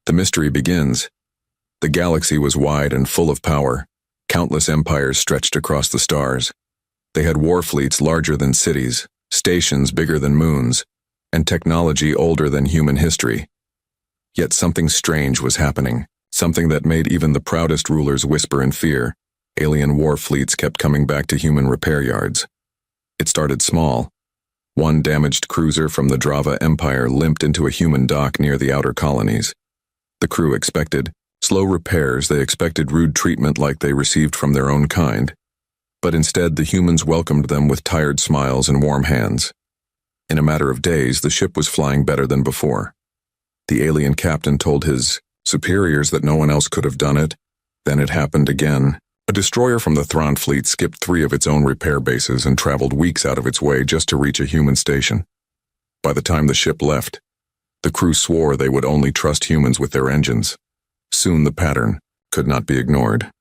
The mystery begins. The galaxy was wide and full of power. Countless empires stretched across the stars. They had war fleets larger than cities, stations bigger than moons, and technology older than human history. Yet something strange was happening, something that made even the proudest rulers whisper in fear. Alien war fleets kept coming back to human repair yards. It started small. One damaged cruiser from the Drava Empire limped into a human dock near the outer colonies. The crew expected slow repairs, they expected rude treatment like they received from their own kind. But instead, the humans welcomed them with tired smiles and warm hands. In a matter of days, the ship was flying better than before. The alien captain told his superiors that no one else could have done it. Then it happened again. A destroyer from the Thrawn fleet skipped 3 of its own repair bases and traveled weeks out of its way just to reach a human station. By the time the ship left, the crew swore they would only trust humans with their engines. Soon the pattern could not be ignored.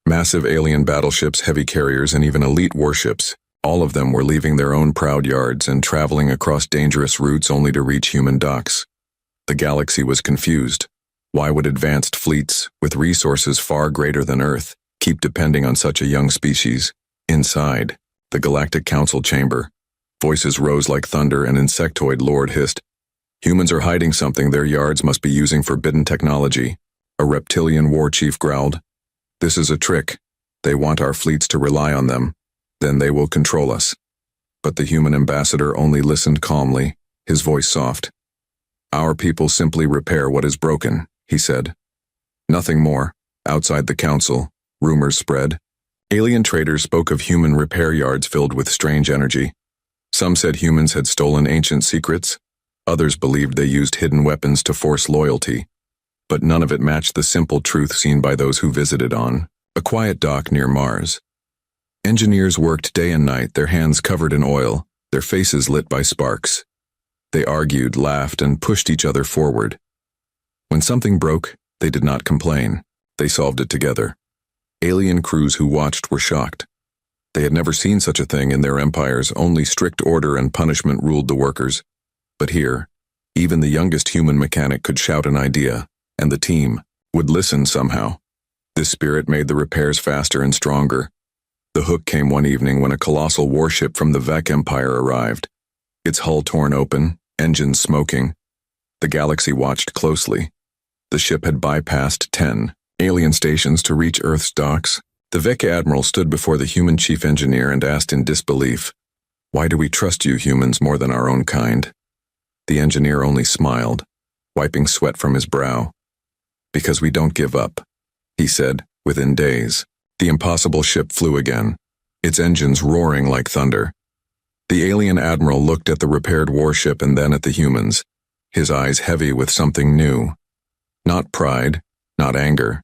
Massive alien battleships, heavy carriers, and even elite warships, all of them were leaving their own proud yards and traveling across dangerous routes only to reach human docks. The galaxy was confused. Why would advanced fleets, with resources far greater than Earth, keep depending on such a young species? Inside the Galactic Council chamber, voices rose like thunder, and insectoid lord hissed, "Humans are hiding something. Their yards must be using forbidden technology." A reptilian war chief growled, "This is a trick. They want our fleets to rely on them. Then they will control us." But the human ambassador only listened calmly, his voice soft. "Our people simply repair what is broken," he said. Nothing more. Outside the council, rumors spread. Alien traders spoke of human repair yards filled with strange energy. Some said humans had stolen ancient secrets. Others believed they used hidden weapons to force loyalty. But none of it matched the simple truth seen by those who visited on a quiet dock near Mars. Engineers worked day and night, their hands covered in oil, their faces lit by sparks. They argued, laughed, and pushed each other forward. When something broke, they did not complain. They solved it together. Alien crews who watched were shocked. They had never seen such a thing in their empires. Only strict order and punishment ruled the workers. But here, even the youngest human mechanic could shout an idea, and the team would listen somehow. This spirit made the repairs faster and stronger. The hook came one evening when a colossal warship from the Vec Empire arrived. Its hull torn open, engines smoking. The galaxy watched closely. The ship had bypassed 10 alien stations to reach Earth's docks. The Vec admiral stood before the human chief engineer and asked in disbelief, "Why do we trust you humans more than our own kind?" The engineer only smiled, wiping sweat from his brow. "Because we don't give up," he said. Within days, the impossible ship flew again, its engines roaring like thunder. The alien admiral looked at the repaired warship and then at the humans, his eyes heavy with something new. Not pride, not anger,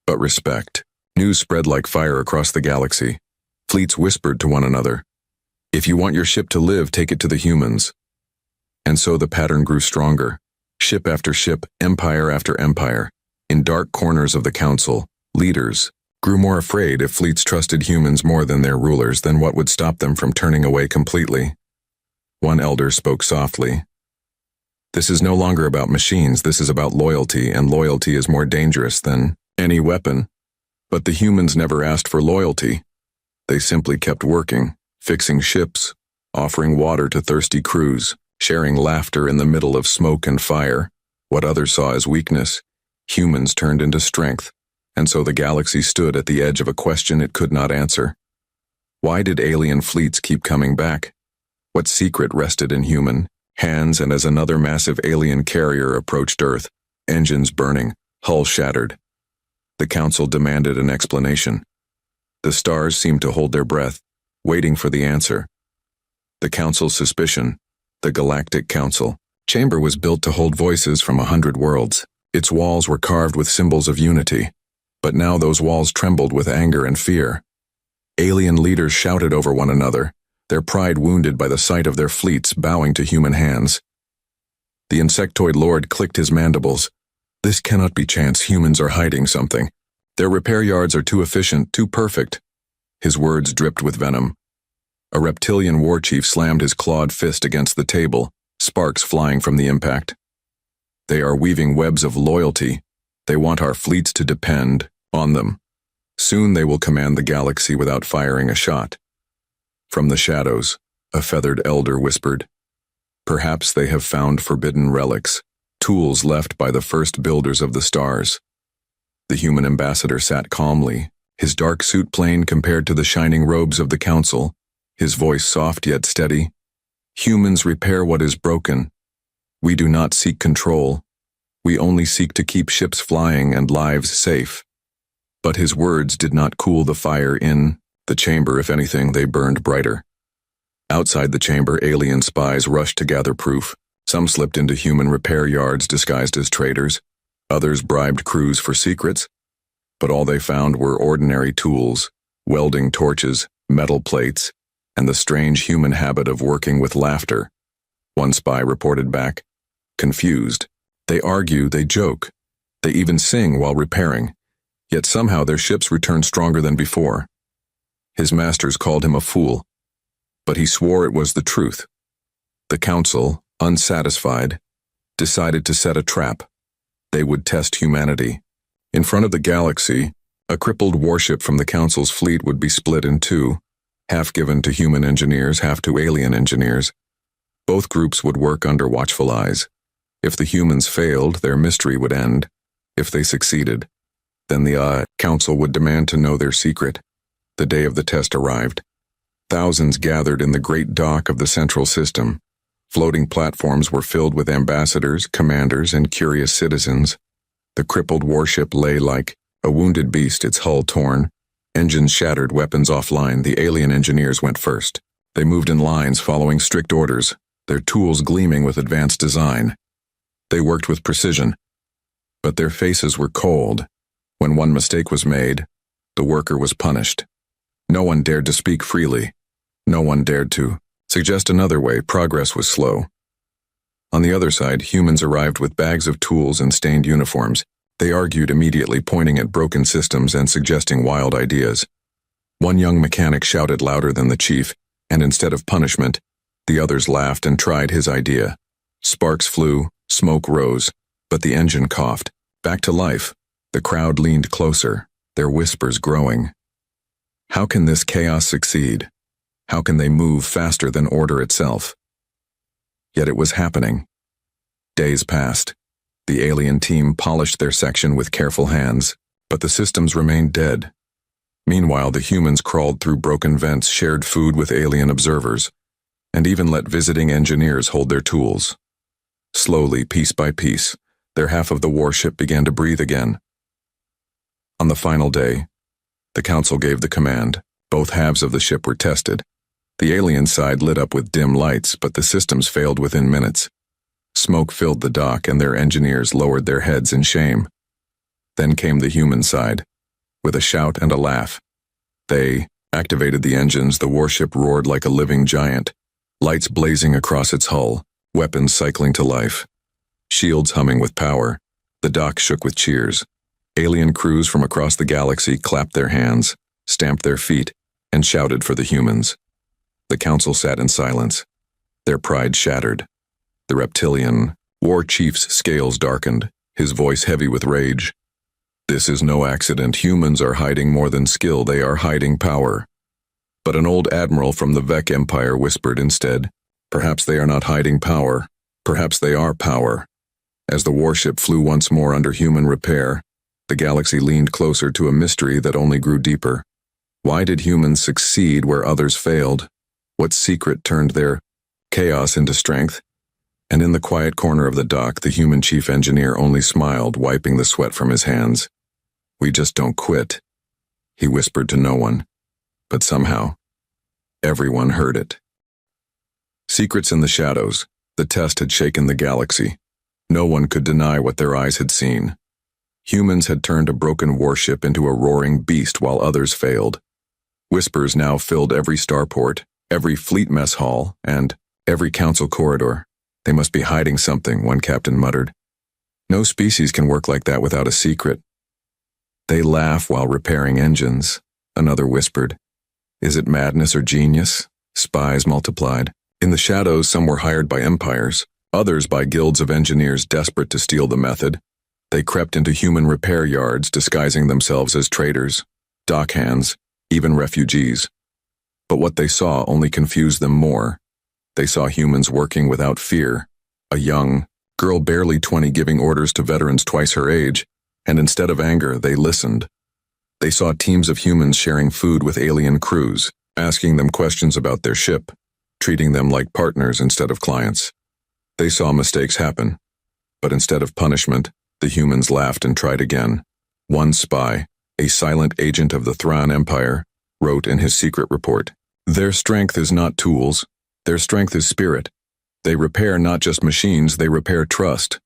but respect. News spread like fire across the galaxy. Fleets whispered to one another, "If you want your ship to live, take it to the humans." And so the pattern grew stronger. Ship after ship, empire after empire. In dark corners of the council, leaders grew more afraid. If fleets trusted humans more than their rulers, then what would stop them from turning away completely? One elder spoke softly. "This is no longer about machines, this is about loyalty, and loyalty is more dangerous than any weapon." But the humans never asked for loyalty. They simply kept working, fixing ships, offering water to thirsty crews, sharing laughter in the middle of smoke and fire. What others saw as weakness, humans turned into strength, and so the galaxy stood at the edge of a question it could not answer. Why did alien fleets keep coming back? What secret rested in human hands? And as another massive alien carrier approached Earth, engines burning, hull shattered, the council demanded an explanation. The stars seemed to hold their breath, waiting for the answer. The council's suspicion, the Galactic Council chamber, was built to hold voices from 100 worlds. Its walls were carved with symbols of unity, but now those walls trembled with anger and fear. Alien leaders shouted over one another, their pride wounded by the sight of their fleets bowing to human hands. The insectoid lord clicked his mandibles. "This cannot be chance. Humans are hiding something. Their repair yards are too efficient, too perfect." His words dripped with venom. A reptilian war chief slammed his clawed fist against the table, sparks flying from the impact. They are weaving webs of loyalty. They want our fleets to depend on them. Soon they will command the galaxy without firing a shot. From the shadows, a feathered elder whispered, "Perhaps they have found forbidden relics, tools left by the first builders of the stars." The human ambassador sat calmly, his dark suit plain compared to the shining robes of the council, his voice soft yet steady. "Humans repair what is broken. We do not seek control. We only seek to keep ships flying and lives safe." But his words did not cool the fire in the chamber. If anything, they burned brighter. Outside the chamber, alien spies rushed to gather proof. Some slipped into human repair yards disguised as traders. Others bribed crews for secrets. But all they found were ordinary tools, welding torches, metal plates, and the strange human habit of working with laughter. One spy reported back, confused. "They argue, they joke. They even sing while repairing. Yet somehow their ships return stronger than before." His masters called him a fool, but he swore it was the truth. The council, unsatisfied, decided to set a trap. They would test humanity. In front of the galaxy, a crippled warship from the council's fleet would be split in two, half given to human engineers, half to alien engineers. Both groups would work under watchful eyes. If the humans failed, their mystery would end. If they succeeded, then the council would demand to know their secret. The day of the test arrived. Thousands gathered in the great dock of the central system. Floating platforms were filled with ambassadors, commanders, and curious citizens. The crippled warship lay like a wounded beast, its hull torn, engines shattered, weapons offline. The alien engineers went first. They moved in lines following strict orders, their tools gleaming with advanced design. They worked with precision, but their faces were cold. When one mistake was made, the worker was punished. No one dared to speak freely. No one dared to suggest another way. Progress was slow. On the other side, humans arrived with bags of tools and stained uniforms. They argued immediately, pointing at broken systems and suggesting wild ideas. One young mechanic shouted louder than the chief, and instead of punishment, the others laughed and tried his idea. Sparks flew, smoke rose, but the engine coughed. Back to life. The crowd leaned closer, their whispers growing. How can this chaos succeed? How can they move faster than order itself? Yet it was happening. Days passed. The alien team polished their section with careful hands, but the systems remained dead. Meanwhile, the humans crawled through broken vents, shared food with alien observers, and even let visiting engineers hold their tools. Slowly, piece by piece, their half of the warship began to breathe again. On the final day, the council gave the command. Both halves of the ship were tested. The alien side lit up with dim lights, but the systems failed within minutes. Smoke filled the dock, and their engineers lowered their heads in shame. Then came the human side, with a shout and a laugh. They activated the engines. The warship roared like a living giant, lights blazing across its hull, weapons cycling to life, shields humming with power. The dock shook with cheers. Alien crews from across the galaxy clapped their hands, stamped their feet, and shouted for the humans. The council sat in silence, their pride shattered. The reptilian war chief's scales darkened, his voice heavy with rage. "This is no accident. Humans are hiding more than skill. They are hiding power." But an old admiral from the Vec Empire whispered instead, "Perhaps they are not hiding power. Perhaps they are power." As the warship flew once more under human repair, the galaxy leaned closer to a mystery that only grew deeper. Why did humans succeed where others failed? What secret turned their chaos into strength? And in the quiet corner of the dock, the human chief engineer only smiled, wiping the sweat from his hands. "We just don't quit," he whispered to no one. But somehow, everyone heard it. Secrets in the shadows. The test had shaken the galaxy. No one could deny what their eyes had seen. Humans had turned a broken warship into a roaring beast while others failed. Whispers now filled every starport, every fleet mess hall, and every council corridor. "They must be hiding something," one captain muttered. "No species can work like that without a secret." "They laugh while repairing engines," another whispered. "Is it madness or genius?" Spies multiplied. In the shadows, some were hired by empires, others by guilds of engineers desperate to steal the method. They crept into human repair yards, disguising themselves as traders, dockhands, even refugees. But what they saw only confused them more. They saw humans working without fear, a young girl barely 20 giving orders to veterans twice her age, and instead of anger, they listened. They saw teams of humans sharing food with alien crews, asking them questions about their ship, treating them like partners instead of clients. They saw mistakes happen, but instead of punishment, the humans laughed and tried again. One spy, a silent agent of the Thrawn Empire, wrote in his secret report, "Their strength is not tools, their strength is spirit. They repair not just machines, they repair trust."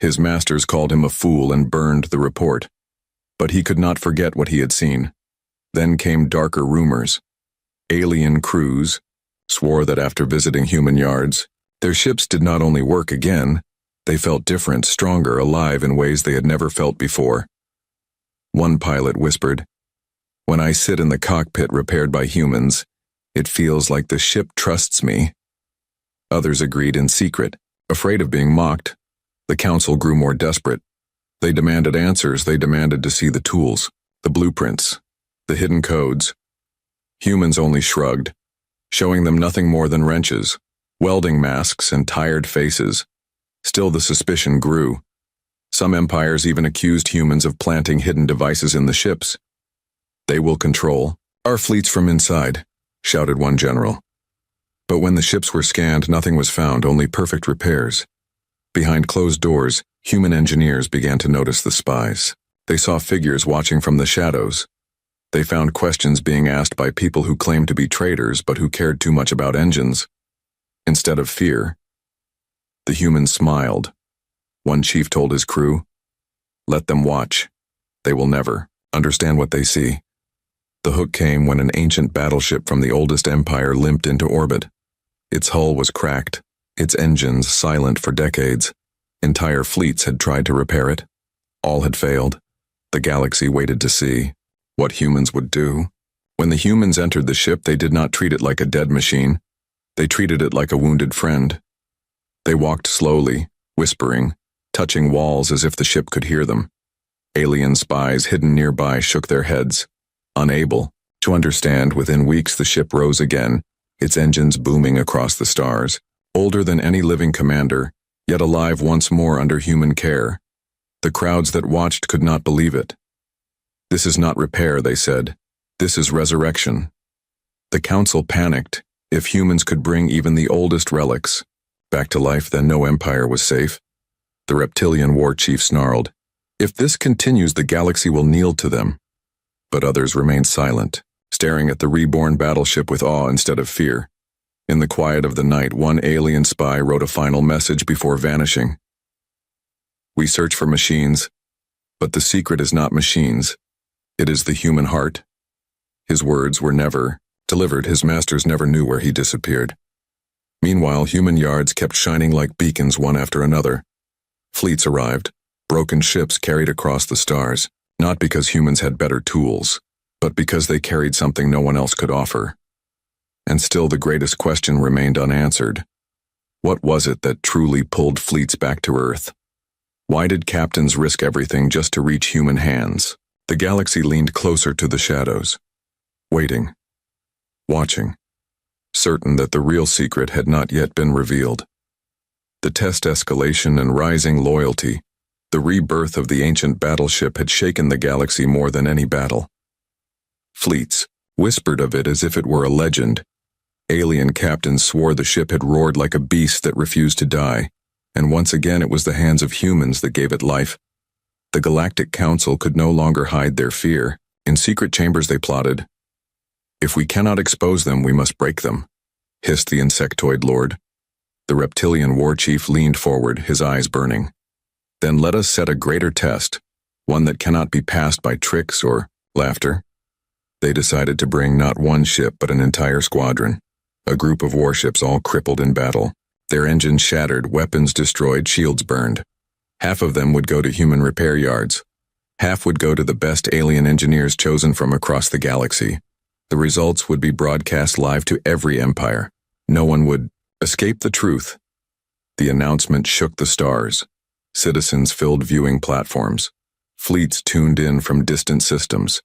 His masters called him a fool and burned the report. But he could not forget what he had seen. Then came darker rumors. Alien crews swore that after visiting human yards, their ships did not only work again, they felt different, stronger, alive in ways they had never felt before. One pilot whispered, "When I sit in the cockpit repaired by humans, it feels like the ship trusts me." Others agreed in secret, afraid of being mocked. The council grew more desperate. They demanded answers, they demanded to see the tools, the blueprints, the hidden codes. Humans only shrugged, showing them nothing more than wrenches, welding masks, and tired faces. Still the suspicion grew. Some empires even accused humans of planting hidden devices in the ships. "They will control our fleets from inside," shouted one general. But when the ships were scanned, nothing was found, only perfect repairs. Behind closed doors, human engineers began to notice the spies. They saw figures watching from the shadows. They found questions being asked by people who claimed to be traders but who cared too much about engines. Instead of fear, the humans smiled. One chief told his crew, "Let them watch. They will never understand what they see." The hook came when an ancient battleship from the oldest empire limped into orbit. Its hull was cracked, its engines silent for decades. Entire fleets had tried to repair it. All had failed. The galaxy waited to see what humans would do. When the humans entered the ship, they did not treat it like a dead machine. They treated it like a wounded friend. They walked slowly, whispering, touching walls as if the ship could hear them. Alien spies hidden nearby shook their heads, unable to understand. Within weeks, the ship rose again, its engines booming across the stars. Older than any living commander, yet alive once more under human care. The crowds that watched could not believe it. "This is not repair," they said. "This is resurrection." The council panicked. If humans could bring even the oldest relics back to life, then no empire was safe. The reptilian war chief snarled, "If this continues, the galaxy will kneel to them." But others remained silent, staring at the reborn battleship with awe instead of fear. In the quiet of the night, one alien spy wrote a final message before vanishing. "We search for machines, but the secret is not machines. It is the human heart." His words were never delivered. His masters never knew where he disappeared. Meanwhile, human yards kept shining like beacons one after another. Fleets arrived, broken ships carried across the stars, not because humans had better tools, but because they carried something no one else could offer. And still the greatest question remained unanswered. What was it that truly pulled fleets back to Earth? Why did captains risk everything just to reach human hands? The galaxy leaned closer to the shadows, waiting, watching, certain that the real secret had not yet been revealed. The test escalation and rising loyalty, the rebirth of the ancient battleship had shaken the galaxy more than any battle. Fleets whispered of it as if it were a legend. Alien captains swore the ship had roared like a beast that refused to die, and once again it was the hands of humans that gave it life. The Galactic Council could no longer hide their fear. In secret chambers they plotted. "If we cannot expose them, we must break them," hissed the insectoid lord. The reptilian war chief leaned forward, his eyes burning. "Then let us set a greater test, one that cannot be passed by tricks or laughter." They decided to bring not one ship but an entire squadron. A group of warships all crippled in battle. Their engines shattered, weapons destroyed, shields burned. Half of them would go to human repair yards. Half would go to the best alien engineers chosen from across the galaxy. The results would be broadcast live to every empire. No one would escape the truth. The announcement shook the stars. Citizens filled viewing platforms. Fleets tuned in from distant systems.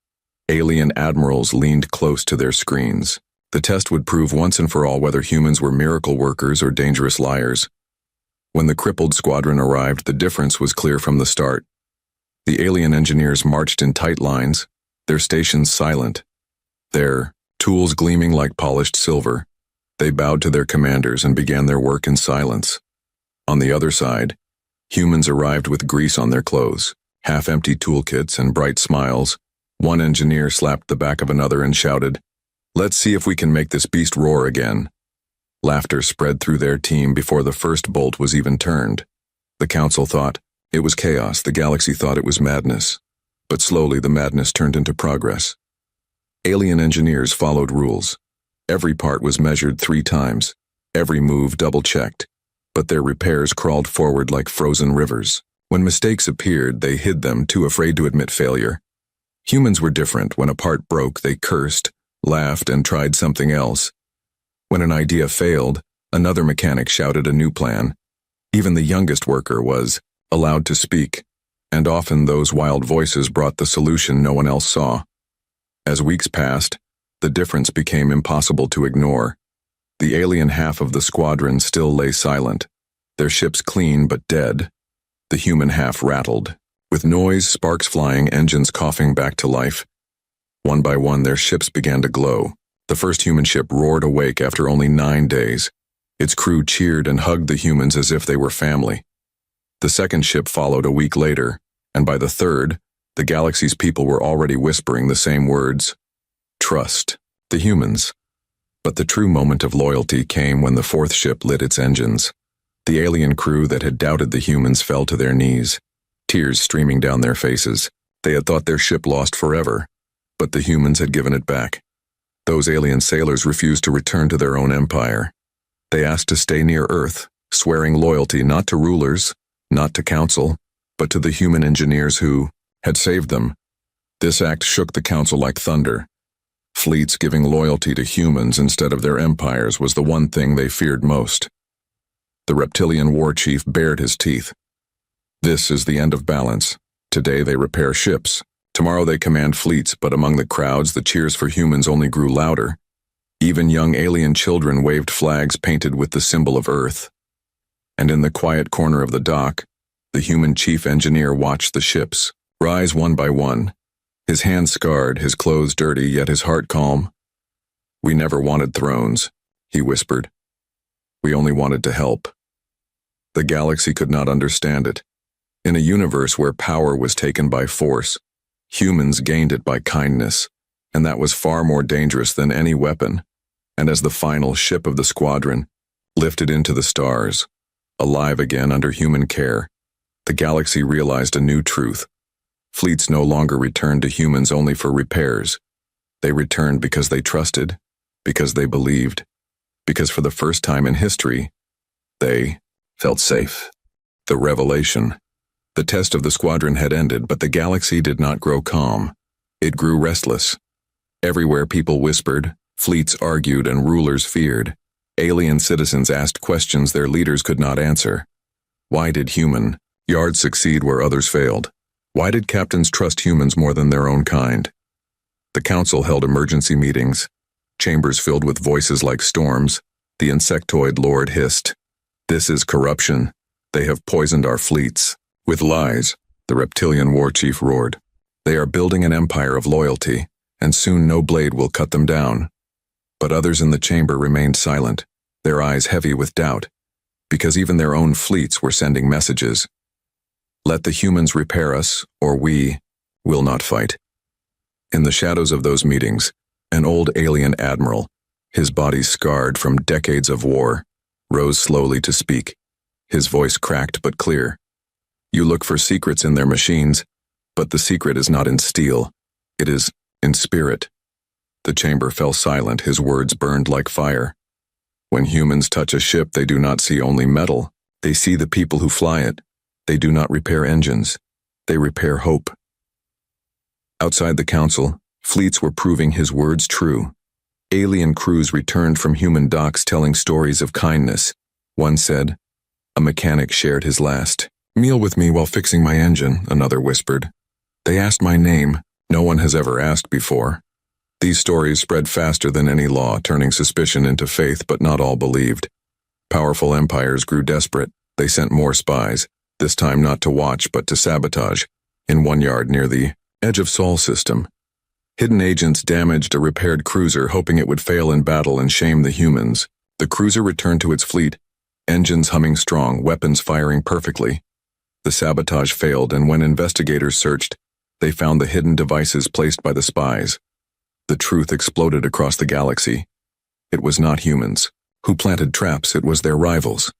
Alien admirals leaned close to their screens. The test would prove once and for all whether humans were miracle workers or dangerous liars. When the crippled squadron arrived, the difference was clear from the start. The alien engineers marched in tight lines, their stations silent, their tools gleaming like polished silver. They bowed to their commanders and began their work in silence. On the other side, humans arrived with grease on their clothes, half-empty toolkits and bright smiles. One engineer slapped the back of another and shouted, "Let's see if we can make this beast roar again." Laughter spread through their team before the first bolt was even turned. The council thought it was chaos, the galaxy thought it was madness. But slowly the madness turned into progress. Alien engineers followed rules. Every part was measured 3 times, every move double-checked, but their repairs crawled forward like frozen rivers. When mistakes appeared, they hid them, too afraid to admit failure. Humans were different. When a part broke, they cursed, laughed, and tried something else. When an idea failed, another mechanic shouted a new plan. Even the youngest worker was allowed to speak, and often those wild voices brought the solution no one else saw. As weeks passed, the difference became impossible to ignore. The alien half of the squadron still lay silent, their ships clean but dead. The human half rattled, with noise, sparks flying, engines coughing back to life. One by one, their ships began to glow. The first human ship roared awake after only 9 days. Its crew cheered and hugged the humans as if they were family. The second ship followed a week later, and by the third, the galaxy's people were already whispering the same words. Trust the humans. But the true moment of loyalty came when the fourth ship lit its engines. The alien crew that had doubted the humans fell to their knees, tears streaming down their faces. They had thought their ship lost forever, but the humans had given it back. Those alien sailors refused to return to their own empire. They asked to stay near Earth, swearing loyalty not to rulers, not to council, but to the human engineers who had saved them. This act shook the council like thunder. Fleets giving loyalty to humans instead of their empires was the one thing they feared most. The reptilian war chief bared his teeth. This is the end of balance. Today they repair ships. Tomorrow they command fleets, but among the crowds the cheers for humans only grew louder. Even young alien children waved flags painted with the symbol of Earth. And in the quiet corner of the dock, the human chief engineer watched the ships rise one by one. His hands scarred, his clothes dirty, yet his heart calm. "We never wanted thrones," he whispered. "We only wanted to help." The galaxy could not understand it. In a universe where power was taken by force, humans gained it by kindness, and that was far more dangerous than any weapon. And as the final ship of the squadron lifted into the stars, alive again under human care, the galaxy realized a new truth. Fleets no longer returned to humans only for repairs. They returned because they trusted, because they believed, because for the first time in history, they felt safe. The revelation. The test of the squadron had ended, but the galaxy did not grow calm. It grew restless. Everywhere people whispered, fleets argued, and rulers feared. Alien citizens asked questions their leaders could not answer. Why did human yards succeed where others failed? Why did captains trust humans more than their own kind? The council held emergency meetings, chambers filled with voices like storms. The insectoid lord hissed, "This is corruption. They have poisoned our fleets." With lies, the reptilian war chief roared. "They are building an empire of loyalty, and soon no blade will cut them down." But others in the chamber remained silent, their eyes heavy with doubt, because even their own fleets were sending messages. "Let the humans repair us, or we will not fight." In the shadows of those meetings, an old alien admiral, his body scarred from decades of war, rose slowly to speak. His voice cracked but clear. "You look for secrets in their machines, but the secret is not in steel. It is in spirit." The chamber fell silent, his words burned like fire. When humans touch a ship, they do not see only metal. They see the people who fly it. They do not repair engines. They repair hope. Outside the council, fleets were proving his words true. Alien crews returned from human docks telling stories of kindness. One said, "A A mechanic shared his last meal with me while fixing my engine, another whispered. They asked my name. No one has ever asked before. These stories spread faster than any law, turning suspicion into faith, but not all believed. Powerful empires grew desperate. They sent more spies, this time not to watch but to sabotage, in one yard near the edge of Sol system. Hidden agents damaged a repaired cruiser, hoping it would fail in battle and shame the humans. The cruiser returned to its fleet, engines humming strong, weapons firing perfectly. The sabotage failed, and when investigators searched, they found the hidden devices placed by the spies. The truth exploded across the galaxy. It was not humans who planted traps, it was their rivals.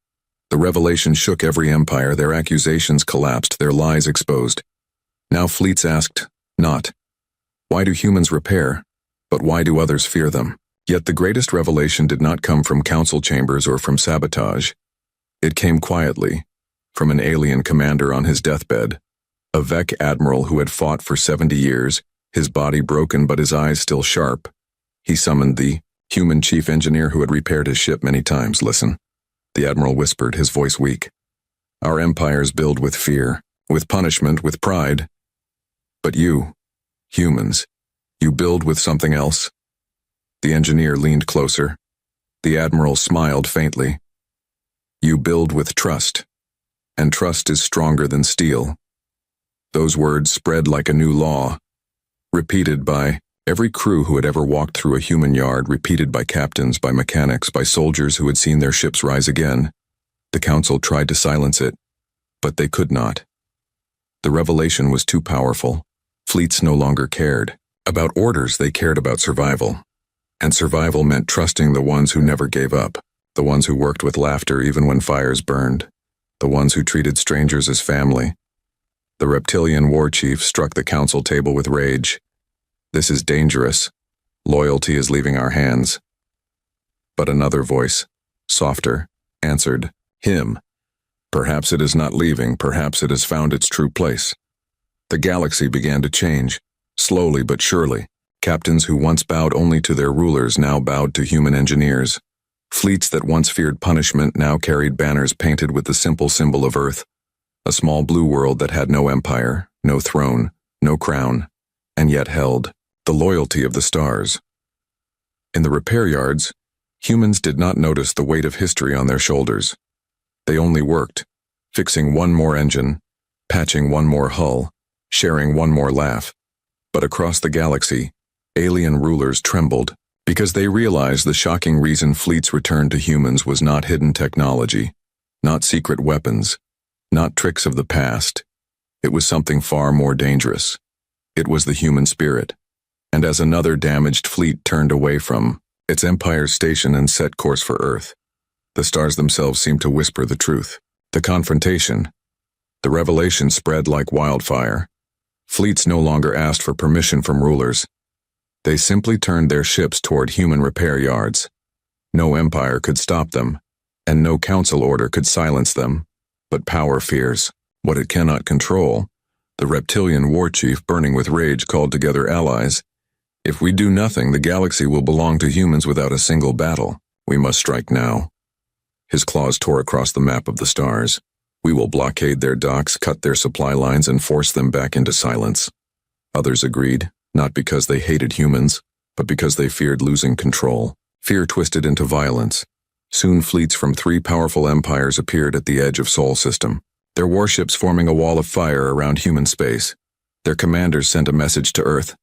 The revelation shook every empire, their accusations collapsed, their lies exposed. Now fleets asked, not, why do humans repair, but why do others fear them? Yet the greatest revelation did not come from council chambers or from sabotage. It came quietly, from an alien commander on his deathbed, a Vec admiral who had fought for 70 years, his body broken but his eyes still sharp. He summoned the human chief engineer who had repaired his ship many times. Listen, the admiral whispered, his voice weak. Our empires build with fear, with punishment, with pride. But you, humans, you build with something else. The engineer leaned closer. The admiral smiled faintly. You build with trust, and trust is stronger than steel. Those words spread like a new law, repeated by every crew who had ever walked through a human yard, repeated by captains, by mechanics, by soldiers who had seen their ships rise again. The council tried to silence it, but they could not. The revelation was too powerful. Fleets no longer cared about orders, they cared about survival. And survival meant trusting the ones who never gave up, the ones who worked with laughter even when fires burned, the ones who treated strangers as family. The reptilian war chief struck the council table with rage. This is dangerous. Loyalty is leaving our hands. But another voice, softer, answered him. Perhaps it is not leaving, perhaps it has found its true place. The galaxy began to change, slowly but surely. Captains who once bowed only to their rulers now bowed to human engineers. Fleets that once feared punishment now carried banners painted with the simple symbol of Earth. A small blue world that had no empire, no throne, no crown, and yet held the loyalty of the stars. In the repair yards, humans did not notice the weight of history on their shoulders. They only worked, fixing one more engine, patching one more hull, sharing one more laugh. But across the galaxy, alien rulers trembled because they realized the shocking reason fleets returned to humans was not hidden technology, not secret weapons, not tricks of the past. It was something far more dangerous. It was the human spirit. And as another damaged fleet turned away from its empire's station and set course for Earth, the stars themselves seemed to whisper the truth. The confrontation, the revelation spread like wildfire. Fleets no longer asked for permission from rulers. They simply turned their ships toward human repair yards. No empire could stop them, and no council order could silence them. But power fears what it cannot control. The reptilian war chief, burning with rage, called together allies. If we do nothing, the galaxy will belong to humans without a single battle. We must strike now. His claws tore across the map of the stars. We will blockade their docks, cut their supply lines, and force them back into silence. Others agreed, not because they hated humans, but because they feared losing control. Fear twisted into violence. Soon fleets from 3 powerful empires appeared at the edge of Sol system, their warships forming a wall of fire around human space. Their commanders sent a message to Earth.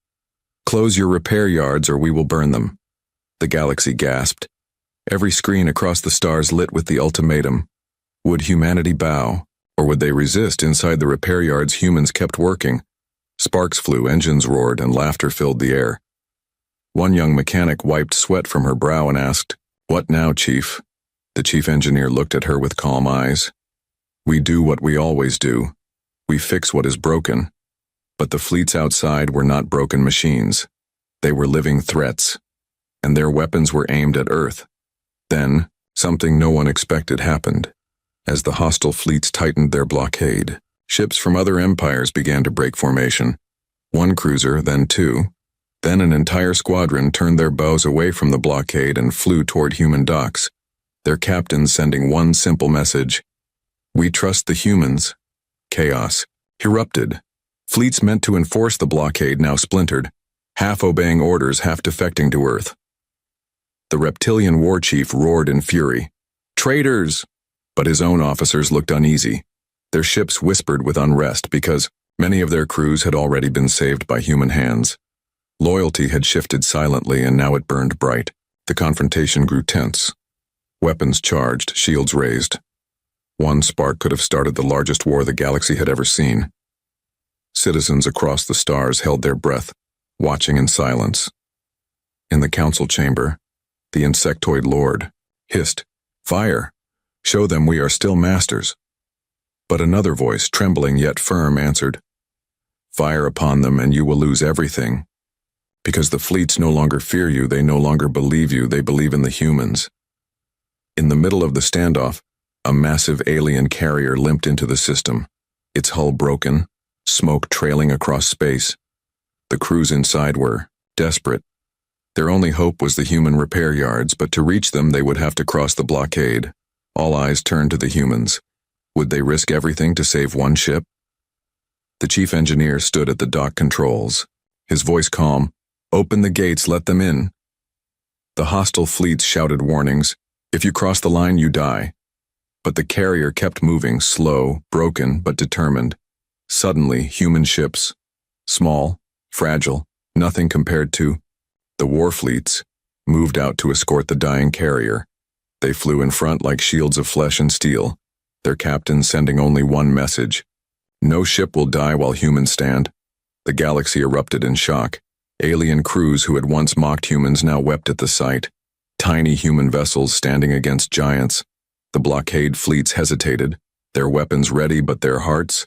Close your repair yards or we will burn them. The galaxy gasped. Every screen across the stars lit with the ultimatum. Would humanity bow, or would they resist? Inside the repair yards, humans kept working. Sparks flew, engines roared, and laughter filled the air. One young mechanic wiped sweat from her brow and asked, "What now, Chief?" The chief engineer looked at her with calm eyes. "We do what we always do. We fix what is broken." But the fleets outside were not broken machines. They were living threats, and their weapons were aimed at Earth. Then, something no one expected happened. As the hostile fleets tightened their blockade, ships from other empires began to break formation. One cruiser, then 2. Then an entire squadron turned their bows away from the blockade and flew toward human docks, their captains sending one simple message: We trust the humans. Chaos erupted. Fleets meant to enforce the blockade now splintered, half obeying orders, half defecting to Earth. The reptilian war chief roared in fury. Traitors! But his own officers looked uneasy. Their ships whispered with unrest because many of their crews had already been saved by human hands. Loyalty had shifted silently, and now it burned bright. The confrontation grew tense. Weapons charged, shields raised. One spark could have started the largest war the galaxy had ever seen. Citizens across the stars held their breath, watching in silence. In the council chamber, the insectoid lord hissed, "Fire! Show them we are still masters." But another voice, trembling yet firm, answered, "Fire upon them and you will lose everything. Because the fleets no longer fear you, they no longer believe you, they believe in the humans." In the middle of the standoff, a massive alien carrier limped into the system, its hull broken, smoke trailing across space. The crews inside were desperate. Their only hope was the human repair yards, but to reach them they would have to cross the blockade. All eyes turned to the humans. Would they risk everything to save one ship? The chief engineer stood at the dock controls, his voice calm. "Open the gates, let them in." The hostile fleets shouted warnings. "If you cross the line, you die." But the carrier kept moving, slow, broken, but determined. Suddenly, human ships, small, fragile, nothing compared to the war fleets, moved out to escort the dying carrier. They flew in front like shields of flesh and steel, their captains sending only one message: "No ship will die while humans stand." The galaxy erupted in shock. Alien crews who had once mocked humans now wept at the sight. Tiny human vessels standing against giants. The blockade fleets hesitated, their weapons ready but their hearts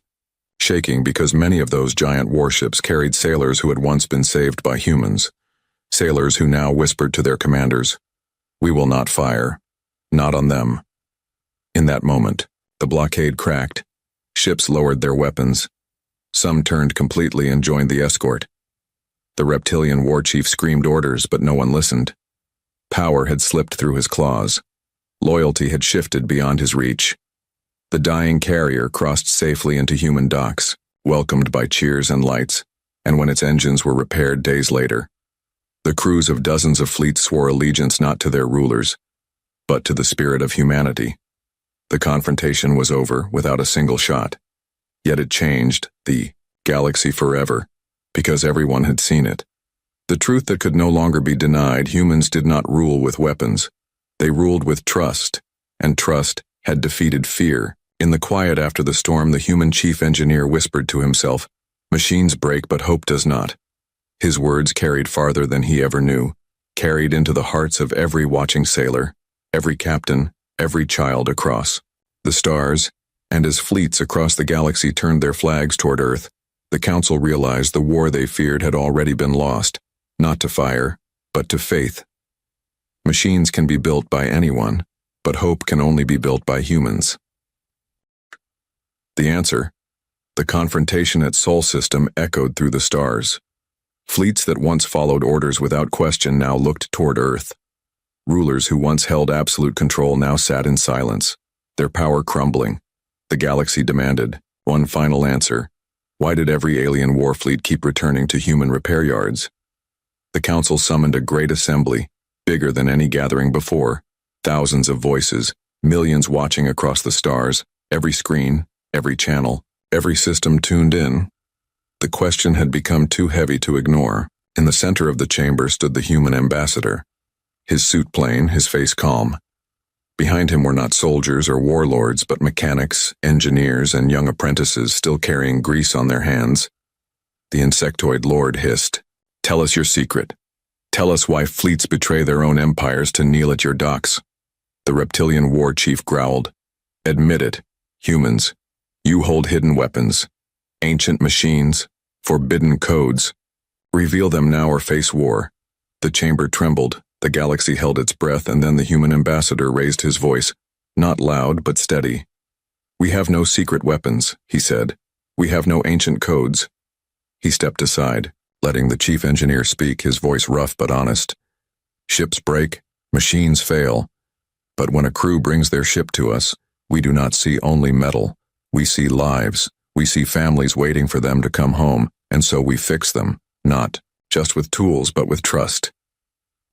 shaking, because many of those giant warships carried sailors who had once been saved by humans. Sailors who now whispered to their commanders, "We will not fire. Not on them." In that moment, the blockade cracked. Ships lowered their weapons. Some turned completely and joined the escort. The reptilian war chief screamed orders, but no one listened. Power had slipped through his claws. Loyalty had shifted beyond his reach. The dying carrier crossed safely into human docks, welcomed by cheers and lights, and when its engines were repaired days later, the crews of dozens of fleets swore allegiance not to their rulers, but to the spirit of humanity. The confrontation was over without a single shot, yet it changed the galaxy forever, because everyone had seen it. The truth that could no longer be denied: humans did not rule with weapons. They ruled with trust, and trust had defeated fear. In the quiet after the storm, the human chief engineer whispered to himself, "Machines break, but hope does not." His words carried farther than he ever knew, carried into the hearts of every watching sailor, every captain, every child across the stars, and as fleets across the galaxy turned their flags toward Earth, the Council realized the war they feared had already been lost, not to fire, but to faith. Machines can be built by anyone, but hope can only be built by humans. The answer: the confrontation at Sol System echoed through the stars. Fleets that once followed orders without question now looked toward Earth. Rulers who once held absolute control now sat in silence, their power crumbling. The galaxy demanded one final answer: why did every alien war fleet keep returning to human repair yards? The Council summoned a great assembly, bigger than any gathering before. Thousands of voices, millions watching across the stars, every screen, every channel, every system tuned in. The question had become too heavy to ignore. In the center of the chamber stood the human ambassador, his suit plain, his face calm. Behind him were not soldiers or warlords, but mechanics, engineers, and young apprentices still carrying grease on their hands. The insectoid lord hissed, "Tell us your secret. Tell us why fleets betray their own empires to kneel at your docks." The reptilian war chief growled, "Admit it, humans. You hold hidden weapons, ancient machines, forbidden codes. Reveal them now or face war." The chamber trembled, the galaxy held its breath, and then the human ambassador raised his voice, not loud but steady. "We have no secret weapons," he said. "We have no ancient codes." He stepped aside, letting the chief engineer speak, his voice rough but honest. "Ships break, machines fail. But when a crew brings their ship to us, We do not see only metal. We see lives. We see families waiting for them to come home, and so we fix them, not just with tools but with trust.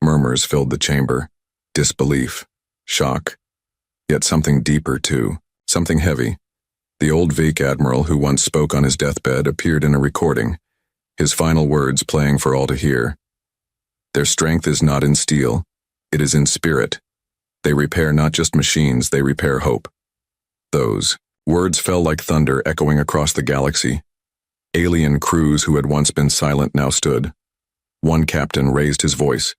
Murmurs filled the chamber. Disbelief. Shock. Yet something deeper, too. Something heavy. The old Vake admiral who once spoke on his deathbed appeared in a recording, his final words playing for all to hear. Their strength is not in steel. It is in spirit. They repair not just machines, they repair hope. Those words fell like thunder echoing across the galaxy. Alien crews who had once been silent now stood. One captain raised his voice.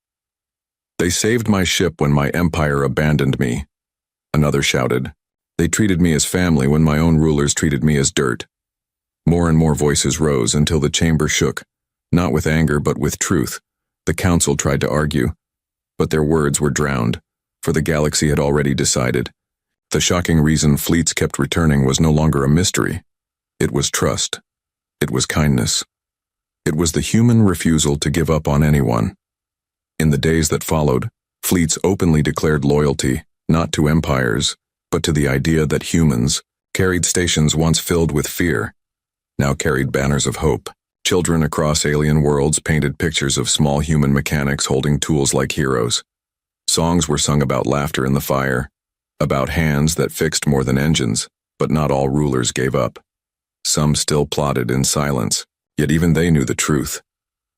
They saved my ship when my empire abandoned me. Another shouted. They treated me as family when my own rulers treated me as dirt. More and more voices rose until the chamber shook, not with anger but with truth. The council tried to argue, but their words were drowned, for the galaxy had already decided. The shocking reason fleets kept returning was no longer a mystery. It was trust. It was kindness. It was the human refusal to give up on anyone. In the days that followed, fleets openly declared loyalty, not to empires, but to the idea that humans carried stations once filled with fear, now carried banners of hope. Children across alien worlds painted pictures of small human mechanics holding tools like heroes. Songs were sung about laughter in the fire, about hands that fixed more than engines, but not all rulers gave up. Some still plotted in silence, yet even they knew the truth.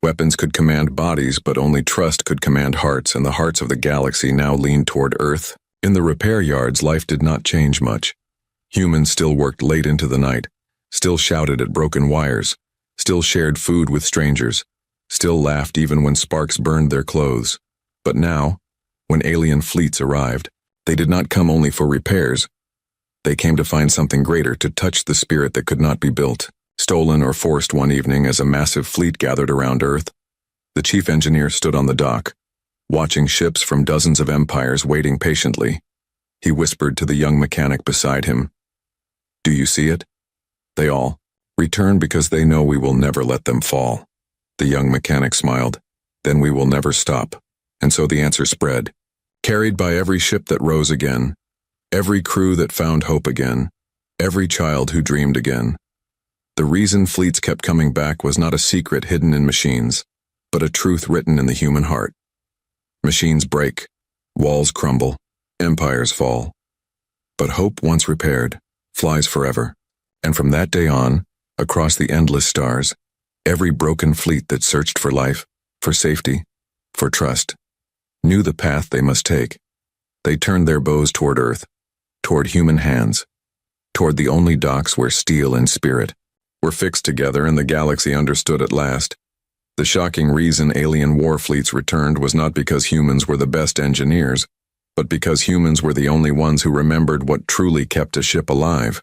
Weapons could command bodies, but only trust could command hearts, and the hearts of the galaxy now leaned toward Earth. In the repair yards, life did not change much. Humans still worked late into the night, still shouted at broken wires, still shared food with strangers, still laughed even when sparks burned their clothes. But now, when alien fleets arrived, they did not come only for repairs. They came to find something greater, to touch the spirit that could not be built. Stolen or forced one evening as a massive fleet gathered around Earth, the chief engineer stood on the dock, watching ships from dozens of empires waiting patiently. He whispered to the young mechanic beside him, "Do you see it?" They all return because they know we will never let them fall. The young mechanic smiled. Then we will never stop. And so the answer spread, carried by every ship that rose again, every crew that found hope again, every child who dreamed again. The reason fleets kept coming back was not a secret hidden in machines, but a truth written in the human heart. Machines break, walls crumble, empires fall. But hope, once repaired, flies forever. And from that day on, across the endless stars, every broken fleet that searched for life, for safety, for trust, knew the path they must take. They turned their bows toward Earth, toward human hands, toward the only docks where steel and spirit were fixed together, and the galaxy understood at last. The shocking reason alien war fleets returned was not because humans were the best engineers, but because humans were the only ones who remembered what truly kept a ship alive.